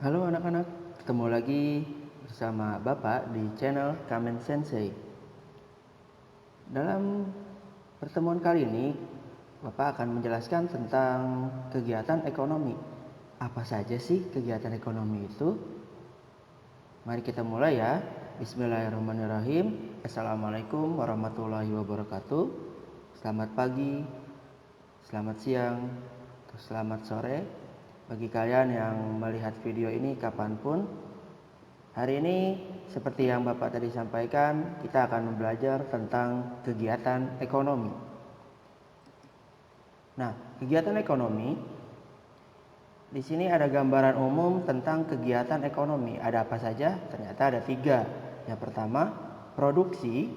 Halo anak-anak, ketemu lagi bersama Bapak di channel Kamen Sensei. Dalam pertemuan kali ini, Bapak akan menjelaskan tentang kegiatan ekonomi. Apa saja sih kegiatan ekonomi itu? Mari kita mulai ya. Bismillahirrahmanirrahim. Assalamualaikum warahmatullahi wabarakatuh. Selamat pagi, selamat siang, atau selamat sore bagi kalian yang melihat video ini kapanpun. Hari ini seperti yang Bapak tadi sampaikan, kita akan belajar tentang kegiatan ekonomi. Nah, kegiatan ekonomi di sini ada gambaran umum tentang kegiatan ekonomi. Ada apa saja? Ternyata ada 3. Yang pertama, produksi.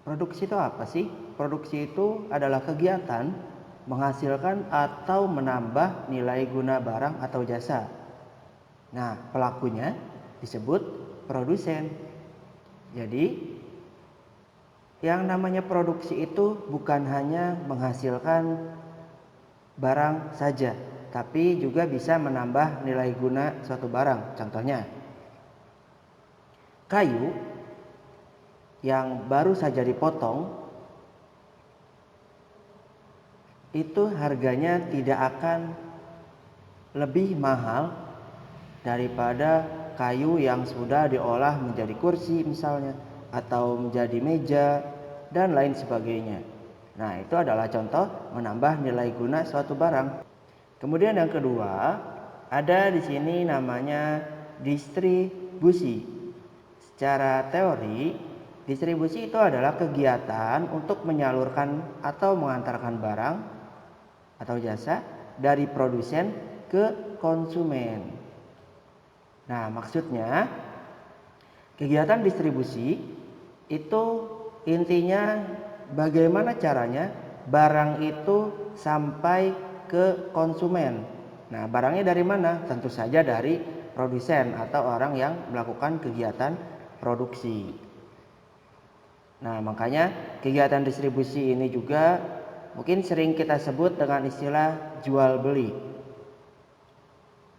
Produksi itu apa sih? Produksi itu adalah kegiatan menghasilkan atau menambah nilai guna barang atau jasa. Nah, pelakunya disebut produsen. Jadi, yang namanya produksi itu bukan hanya menghasilkan barang saja, tapi juga bisa menambah nilai guna suatu barang. Contohnya, kayu yang baru saja dipotong itu harganya tidak akan lebih mahal daripada kayu yang sudah diolah menjadi kursi misalnya, atau menjadi meja dan lain sebagainya. Nah, itu adalah contoh menambah nilai guna suatu barang. Kemudian yang kedua, ada di sini namanya distribusi. Secara teori, distribusi itu adalah kegiatan untuk menyalurkan atau mengantarkan barang atau jasa dari produsen ke konsumen. Nah, maksudnya kegiatan distribusi itu intinya bagaimana caranya barang itu sampai ke konsumen. Nah, barangnya dari mana? Tentu saja dari produsen atau orang yang melakukan kegiatan produksi. Nah, makanya kegiatan distribusi ini juga mungkin sering kita sebut dengan istilah jual beli.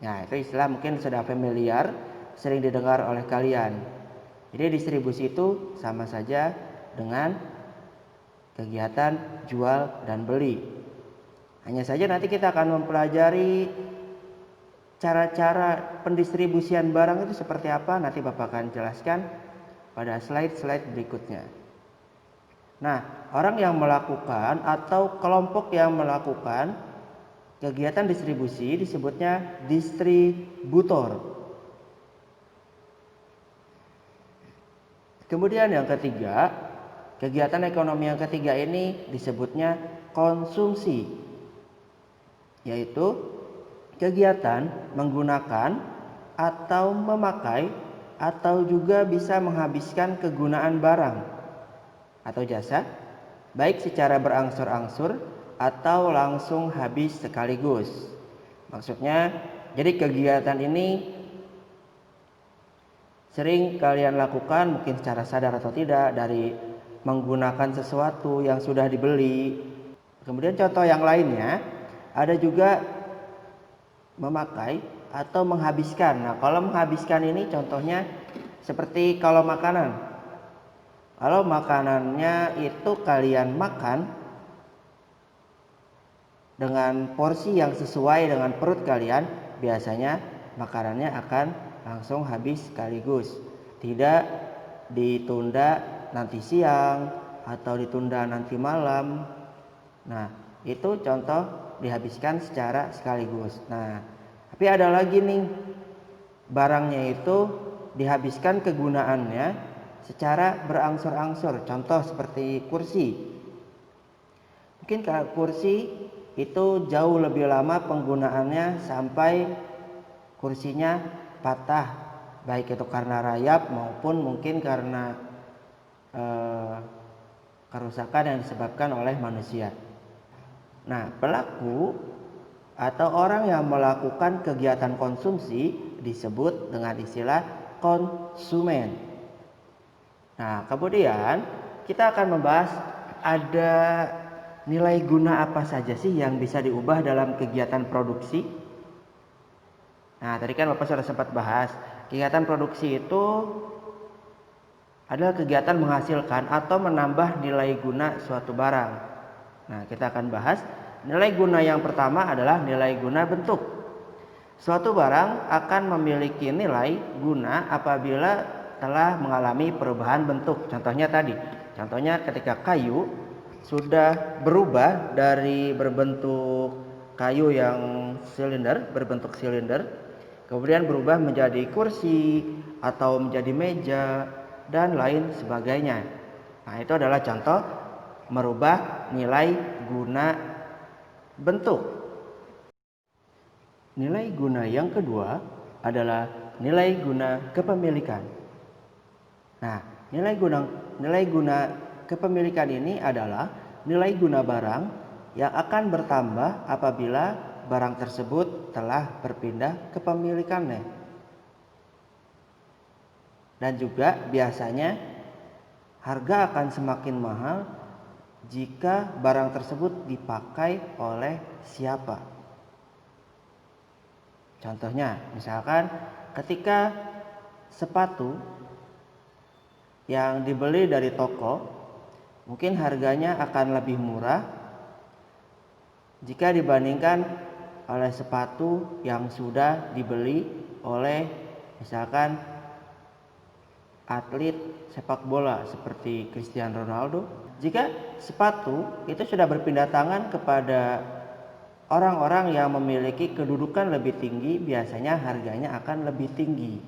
Nah, itu istilah mungkin sudah familiar, sering didengar oleh kalian. Jadi distribusi itu sama saja dengan kegiatan jual dan beli. Hanya saja nanti kita akan mempelajari cara-cara pendistribusian barang itu seperti apa. Nanti Bapak akan jelaskan pada slide-slide berikutnya. Nah, orang yang melakukan atau kelompok yang melakukan kegiatan distribusi disebutnya distributor. Kemudian yang ketiga, kegiatan ekonomi yang ketiga ini disebutnya konsumsi, yaitu kegiatan menggunakan atau memakai atau juga bisa menghabiskan kegunaan barang atau jasa, baik secara berangsur-angsur atau langsung habis sekaligus. Maksudnya, jadi kegiatan ini sering kalian lakukan mungkin secara sadar atau tidak dari menggunakan sesuatu yang sudah dibeli. Kemudian contoh yang lainnya ada juga memakai atau menghabiskan. Nah, kalau menghabiskan ini contohnya seperti kalau makanan. Kalau makanannya itu kalian makan dengan porsi yang sesuai dengan perut kalian, biasanya makanannya akan langsung habis sekaligus. Tidak ditunda nanti siang atau ditunda nanti malam. Nah, itu contoh dihabiskan secara sekaligus. Nah, tapi ada lagi nih, barangnya itu dihabiskan kegunaannya secara berangsur-angsur. Contoh seperti kursi. Mungkin kursi itu jauh lebih lama penggunaannya sampai kursinya patah, baik itu karena rayap maupun mungkin karena kerusakan yang disebabkan oleh manusia. Nah, pelaku atau orang yang melakukan kegiatan konsumsi disebut dengan istilah konsumen. Nah, kemudian kita akan membahas ada nilai guna apa saja sih yang bisa diubah dalam kegiatan produksi. Nah, tadi kan Bapak sudah sempat bahas, kegiatan produksi itu adalah kegiatan menghasilkan atau menambah nilai guna suatu barang. Nah, kita akan bahas nilai guna yang pertama adalah nilai guna bentuk. Suatu barang akan memiliki nilai guna apabila telah mengalami perubahan bentuk. Contohnya ketika kayu sudah berubah dari berbentuk kayu yang berbentuk silinder, kemudian berubah menjadi kursi atau menjadi meja dan lain sebagainya. Nah, itu adalah contoh merubah nilai guna bentuk. Nilai guna yang kedua adalah nilai guna kepemilikan. Nah, nilai guna kepemilikan ini adalah nilai guna barang yang akan bertambah apabila barang tersebut telah berpindah kepemilikannya. Dan juga biasanya harga akan semakin mahal jika barang tersebut dipakai oleh siapa. Contohnya, misalkan ketika sepatu yang dibeli dari toko, mungkin harganya akan lebih murah jika dibandingkan oleh sepatu yang sudah dibeli oleh misalkan atlet sepak bola seperti Cristiano Ronaldo. Jika sepatu itu sudah berpindah tangan kepada orang-orang yang memiliki kedudukan lebih tinggi, biasanya harganya akan lebih tinggi.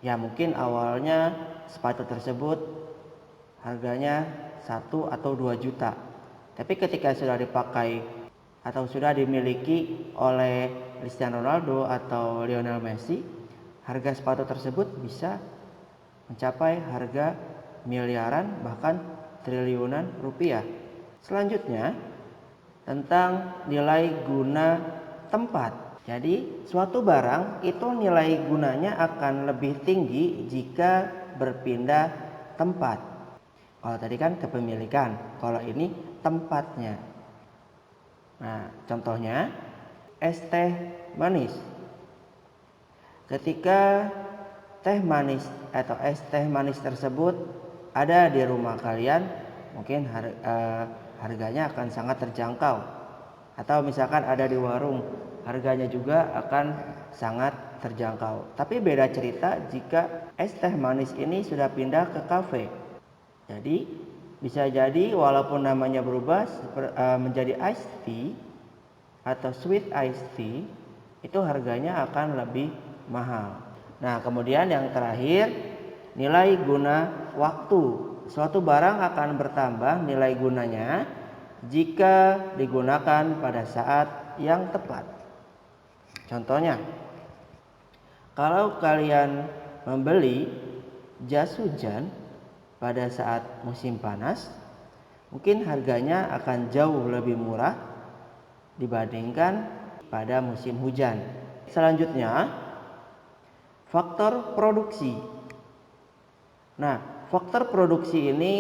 Ya, mungkin awalnya sepatu tersebut harganya 1 atau 2 juta. Tapi ketika sudah dipakai atau sudah dimiliki oleh Cristiano Ronaldo atau Lionel Messi, harga sepatu tersebut bisa mencapai harga miliaran bahkan triliunan rupiah. Selanjutnya tentang nilai guna tempat. Jadi suatu barang itu nilai gunanya akan lebih tinggi jika berpindah tempat. Kalau tadi kan kepemilikan, kalau ini tempatnya. Nah, contohnya es teh manis. Ketika teh manis atau es teh manis tersebut ada di rumah kalian, mungkin harganya akan sangat terjangkau. Atau misalkan ada di warung, harganya juga akan sangat terjangkau. Tapi beda cerita jika es teh manis ini sudah pindah ke kafe. Jadi bisa jadi walaupun namanya berubah menjadi iced tea atau sweet iced tea, itu harganya akan lebih mahal. Nah, kemudian yang terakhir, nilai guna waktu. Suatu barang akan bertambah nilai gunanya jika digunakan pada saat yang tepat. Contohnya, kalau kalian membeli jas hujan pada saat musim panas, mungkin harganya akan jauh lebih murah dibandingkan pada musim hujan. Selanjutnya, faktor produksi. Nah, faktor produksi ini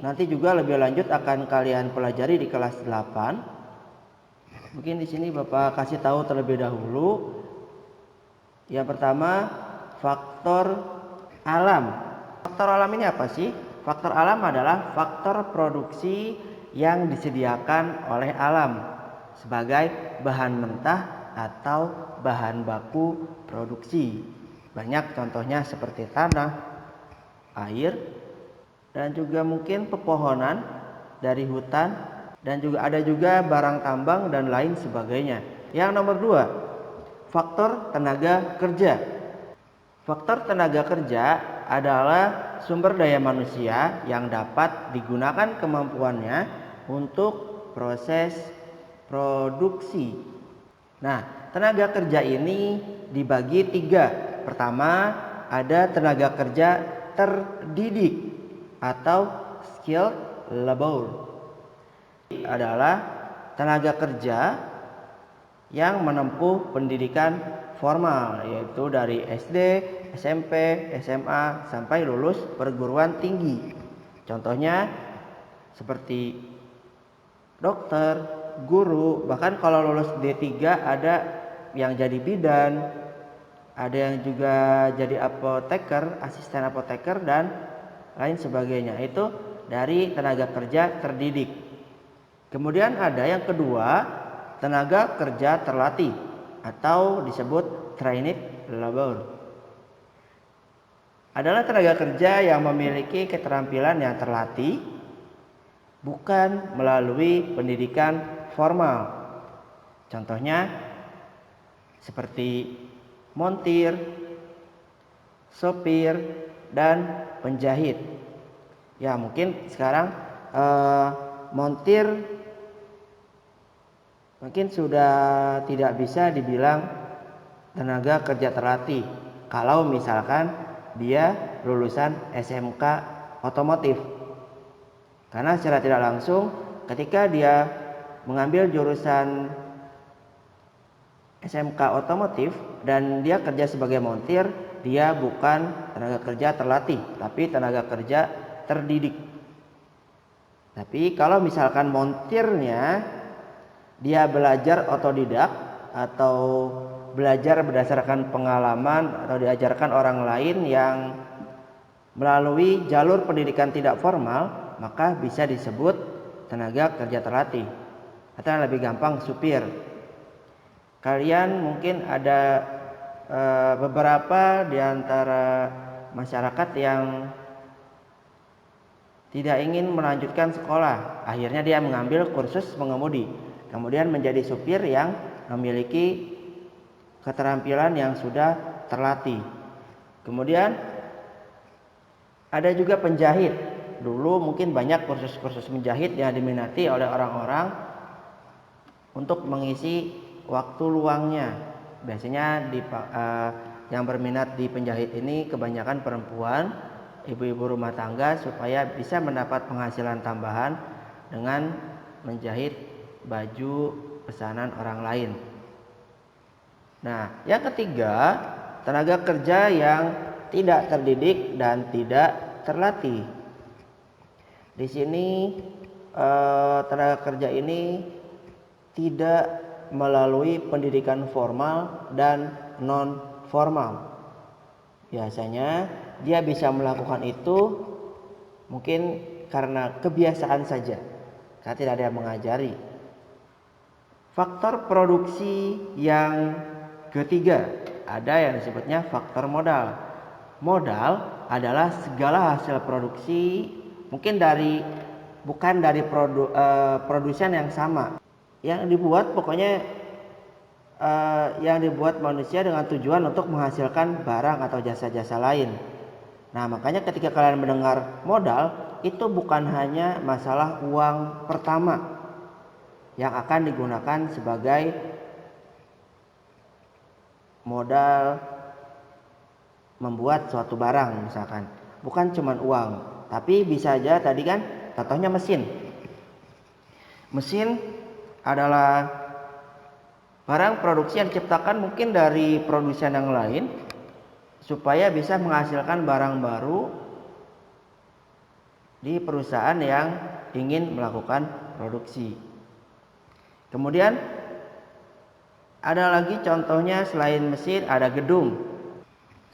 nanti juga lebih lanjut akan kalian pelajari di kelas 8. Mungkin di sini Bapak kasih tahu terlebih dahulu. Yang pertama, faktor alam. Faktor alam ini apa sih? Faktor alam adalah faktor produksi yang disediakan oleh alam sebagai bahan mentah atau bahan baku produksi. Banyak contohnya seperti tanah, air, dan juga mungkin pepohonan dari hutan, dan juga ada juga barang tambang dan lain sebagainya. Yang nomor 2, faktor tenaga kerja. Faktor tenaga kerja adalah sumber daya manusia yang dapat digunakan kemampuannya untuk proses produksi. Nah, tenaga kerja ini dibagi 3. Pertama, ada tenaga kerja terdidik atau skilled labor. Adalah tenaga kerja yang menempuh pendidikan formal, yaitu dari SD, SMP, SMA sampai lulus perguruan tinggi. Contohnya seperti dokter, guru, bahkan kalau lulus D3 ada yang jadi bidan, ada yang juga jadi apoteker, asisten apoteker, dan lain sebagainya. Itu dari tenaga kerja terdidik. Kemudian ada yang kedua, tenaga kerja terlatih atau disebut trained labor. Adalah tenaga kerja yang memiliki keterampilan yang terlatih bukan melalui pendidikan formal. Contohnya seperti montir, sopir, dan penjahit. Ya, mungkin sekarang montir mungkin sudah tidak bisa dibilang tenaga kerja terlatih kalau misalkan dia lulusan SMK otomotif. Karena secara tidak langsung ketika dia mengambil jurusan SMK otomotif dan dia kerja sebagai montir, dia bukan tenaga kerja terlatih, tapi tenaga kerja terdidik. Tapi kalau misalkan montirnya dia belajar otodidak atau belajar berdasarkan pengalaman atau diajarkan orang lain yang melalui jalur pendidikan tidak formal, maka bisa disebut tenaga kerja terlatih. Atau yang lebih gampang, supir. Kalian mungkin ada beberapa di antara masyarakat yang tidak ingin melanjutkan sekolah, akhirnya dia mengambil kursus mengemudi, kemudian menjadi supir yang memiliki keterampilan yang sudah terlatih. Kemudian ada juga penjahit. Dulu mungkin banyak kursus-kursus menjahit yang diminati oleh orang-orang untuk mengisi waktu luangnya. Biasanya yang berminat di penjahit ini kebanyakan perempuan, ibu-ibu rumah tangga, supaya bisa mendapat penghasilan tambahan dengan menjahit baju pesanan orang lain. Nah, yang ketiga, tenaga kerja yang tidak terdidik dan tidak terlatih. Di sini tenaga kerja ini tidak melalui pendidikan formal dan non formal. Biasanya dia bisa melakukan itu mungkin karena kebiasaan saja, karena tidak ada yang mengajari. Faktor produksi yang ketiga, ada yang disebutnya faktor modal. Modal adalah segala hasil produksi, mungkin bukan dari produsen yang sama, yang dibuat pokoknya yang dibuat manusia dengan tujuan untuk menghasilkan barang atau jasa-jasa lain. Nah, makanya ketika kalian mendengar modal, itu bukan hanya masalah uang pertama yang akan digunakan sebagai modal membuat suatu barang misalkan. Bukan cuma uang, tapi bisa aja tadi kan contohnya mesin. Mesin adalah barang produksi yang diciptakan mungkin dari produsen yang lain supaya bisa menghasilkan barang baru di perusahaan yang ingin melakukan produksi. Kemudian ada lagi contohnya selain mesin, ada gedung.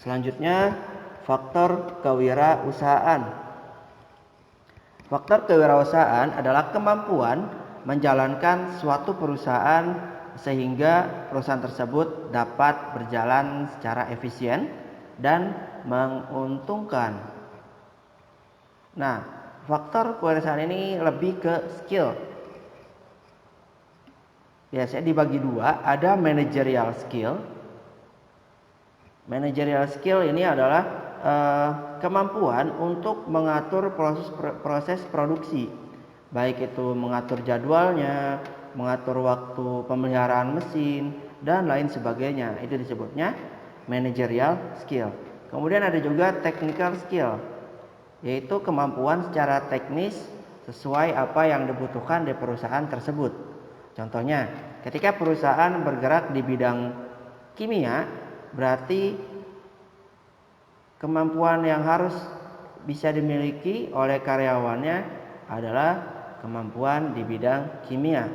Selanjutnya faktor kewirausahaan. Faktor kewirausahaan adalah kemampuan menjalankan suatu perusahaan sehingga perusahaan tersebut dapat berjalan secara efisien dan menguntungkan. Nah, faktor kewirausahaan ini lebih ke skill. Biasanya dibagi dua, ada managerial skill. Managerial skill ini adalah kemampuan untuk mengatur proses produksi, baik itu mengatur jadwalnya, mengatur waktu pemeliharaan mesin, dan lain sebagainya. Itu disebutnya managerial skill. Kemudian ada juga technical skill, yaitu kemampuan secara teknis sesuai apa yang dibutuhkan di perusahaan tersebut. Contohnya, ketika perusahaan bergerak di bidang kimia, berarti kemampuan yang harus bisa dimiliki oleh karyawannya adalah kemampuan di bidang kimia.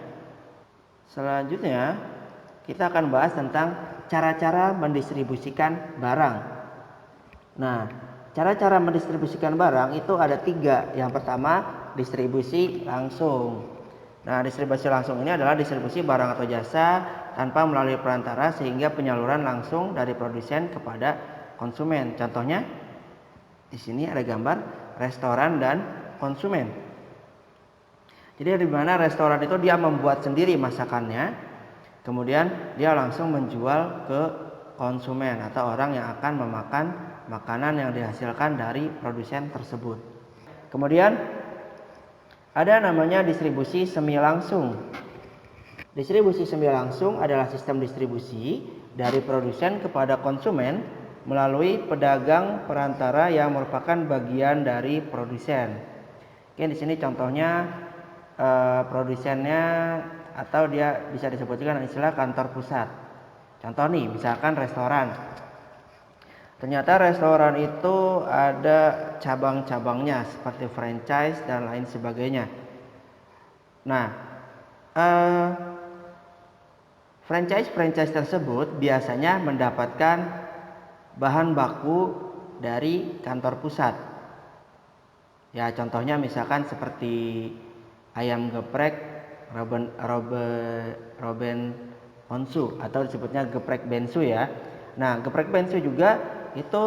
Selanjutnya, kita akan bahas tentang cara-cara mendistribusikan barang. Nah, cara-cara mendistribusikan barang itu ada 3. Yang pertama, distribusi langsung. Nah, distribusi langsung ini adalah distribusi barang atau jasa tanpa melalui perantara sehingga penyaluran langsung dari produsen kepada konsumen. Contohnya di sini ada gambar restoran dan konsumen. Jadi di mana restoran itu dia membuat sendiri masakannya, kemudian dia langsung menjual ke konsumen atau orang yang akan memakan makanan yang dihasilkan dari produsen tersebut. Kemudian ada namanya distribusi semi langsung. Distribusi semi langsung adalah sistem distribusi dari produsen kepada konsumen melalui pedagang perantara yang merupakan bagian dari produsen. Oke, di sini contohnya produsennya atau dia bisa disebutkan istilah kantor pusat. Contoh nih, misalkan restoran. Ternyata restoran itu ada cabang-cabangnya seperti franchise dan lain sebagainya. Nah, franchise tersebut biasanya mendapatkan bahan baku dari kantor pusat. Ya, contohnya misalkan seperti ayam geprek Roben Onsu atau disebutnya geprek bensu ya. Nah, geprek bensu juga itu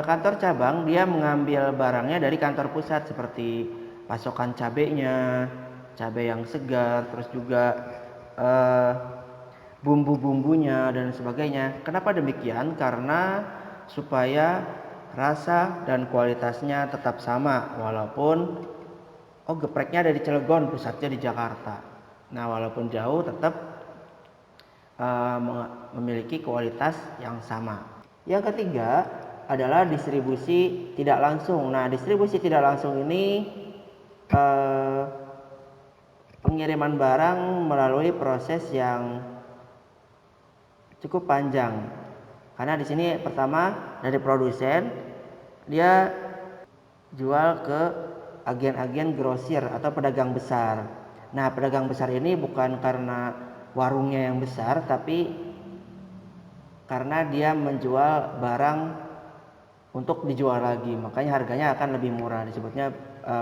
kantor cabang dia mengambil barangnya dari kantor pusat seperti pasokan cabenya, cabai yang segar, terus juga bumbu-bumbunya dan sebagainya. Kenapa demikian? Karena supaya rasa dan kualitasnya tetap sama walaupun gepreknya ada di Cilegon, pusatnya di Jakarta. Nah, walaupun jauh tetap memiliki kualitas yang sama. Yang ketiga adalah distribusi tidak langsung. Nah, distribusi tidak langsung ini pengiriman barang melalui proses yang cukup panjang. Karena di sini pertama dari produsen dia jual ke agen-agen grosir atau pedagang besar. Nah, pedagang besar ini bukan karena warungnya yang besar, tapi karena dia menjual barang untuk dijual lagi, makanya harganya akan lebih murah, disebutnya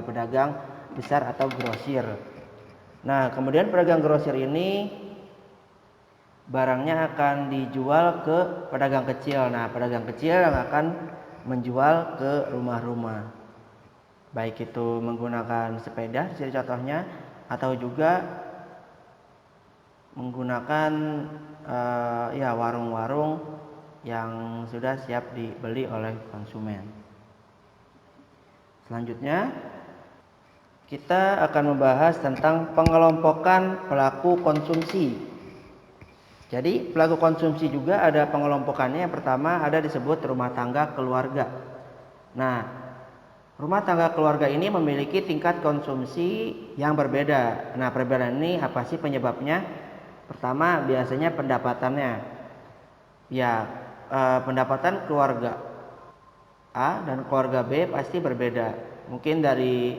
pedagang besar atau grosir. Nah, kemudian pedagang grosir ini barangnya akan dijual ke pedagang kecil. Nah, pedagang kecil yang akan menjual ke rumah-rumah, baik itu menggunakan sepeda, di sini contohnya, atau juga menggunakan warung-warung yang sudah siap dibeli oleh konsumen. Selanjutnya kita akan membahas tentang pengelompokan pelaku konsumsi. Jadi pelaku konsumsi juga ada pengelompokannya. Yang pertama ada disebut rumah tangga keluarga. Nah, rumah tangga keluarga ini memiliki tingkat konsumsi yang berbeda. Nah, perbedaan ini apa sih penyebabnya? Pertama, biasanya pendapatannya. Ya, pendapatan keluarga A dan keluarga B pasti berbeda. Mungkin dari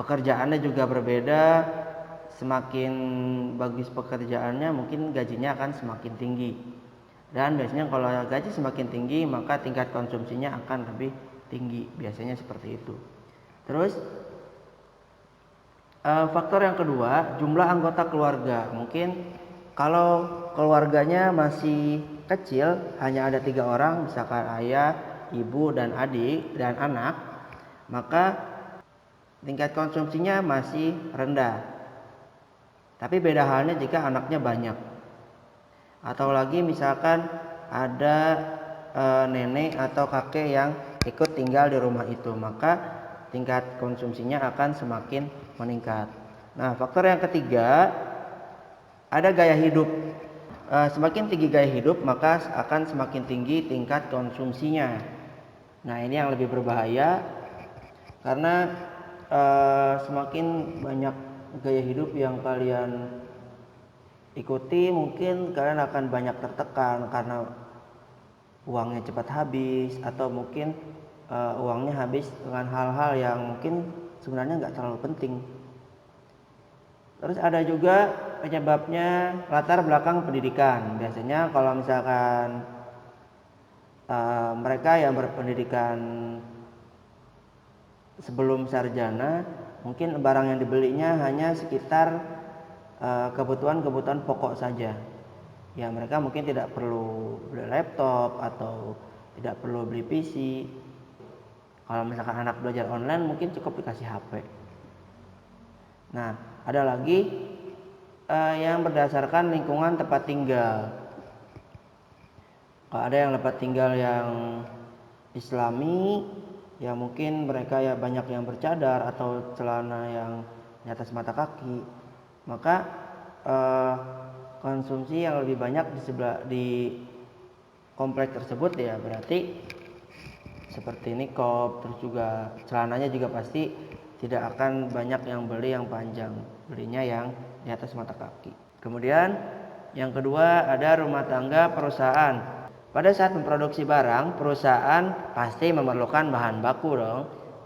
pekerjaannya juga berbeda. Semakin bagus pekerjaannya, mungkin gajinya akan semakin tinggi. Dan biasanya kalau gaji semakin tinggi, maka tingkat konsumsinya akan lebih tinggi. Biasanya seperti itu. Terus faktor yang kedua, jumlah anggota keluarga. Mungkin kalau keluarganya masih kecil, hanya ada 3 orang, misalkan ayah, ibu, dan adik, dan anak, maka tingkat konsumsinya masih rendah. Tapi beda halnya jika anaknya banyak. Atau lagi misalkan ada nenek atau kakek yang ikut tinggal di rumah itu, maka tingkat konsumsinya akan semakin meningkat. Nah, faktor yang ketiga ada gaya hidup. Semakin tinggi gaya hidup, maka akan semakin tinggi tingkat konsumsinya. Nah, ini yang lebih berbahaya karena semakin banyak gaya hidup yang kalian ikuti, mungkin kalian akan banyak tertekan karena uangnya cepat habis, atau mungkin uangnya habis dengan hal-hal yang mungkin sebenarnya nggak terlalu penting. Terus ada juga penyebabnya latar belakang pendidikan. Biasanya kalau misalkan mereka yang berpendidikan sebelum sarjana, mungkin barang yang dibelinya hanya sekitar kebutuhan-kebutuhan pokok saja. Ya mereka mungkin tidak perlu beli laptop atau tidak perlu beli PC. Kalau misalkan anak belajar online mungkin cukup dikasih HP. Nah, ada lagi yang berdasarkan lingkungan tempat tinggal. Kalau ada yang tempat tinggal yang Islami, ya mungkin mereka ya banyak yang bercadar atau celana yang di atas mata kaki, maka konsumsi yang lebih banyak di komplek tersebut ya berarti seperti niqab, terus juga celananya juga pasti tidak akan banyak yang beli yang panjang, belinya yang di atas mata kaki. Kemudian yang kedua ada rumah tangga perusahaan. Pada saat memproduksi barang, perusahaan pasti memerlukan bahan baku dong.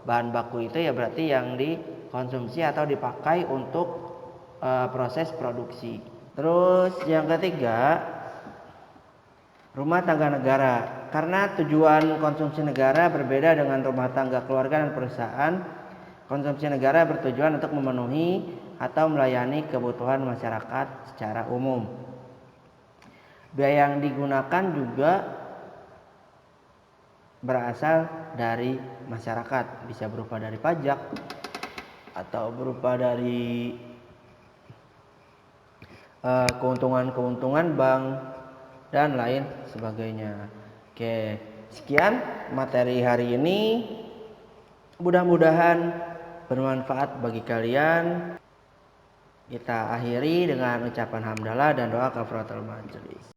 Bahan baku itu ya berarti yang dikonsumsi atau dipakai untuk proses produksi. Terus yang ketiga, rumah tangga negara. Karena tujuan konsumsi negara berbeda dengan rumah tangga keluarga dan perusahaan, konsumsi negara bertujuan untuk memenuhi atau melayani kebutuhan masyarakat secara umum. Biaya yang digunakan juga berasal dari masyarakat, bisa berupa dari pajak atau berupa dari keuntungan-keuntungan bank dan lain sebagainya. Oke, sekian materi hari ini. Mudah-mudahan bermanfaat bagi kalian. Kita akhiri dengan ucapan hamdalah dan doa kafaratul majelis.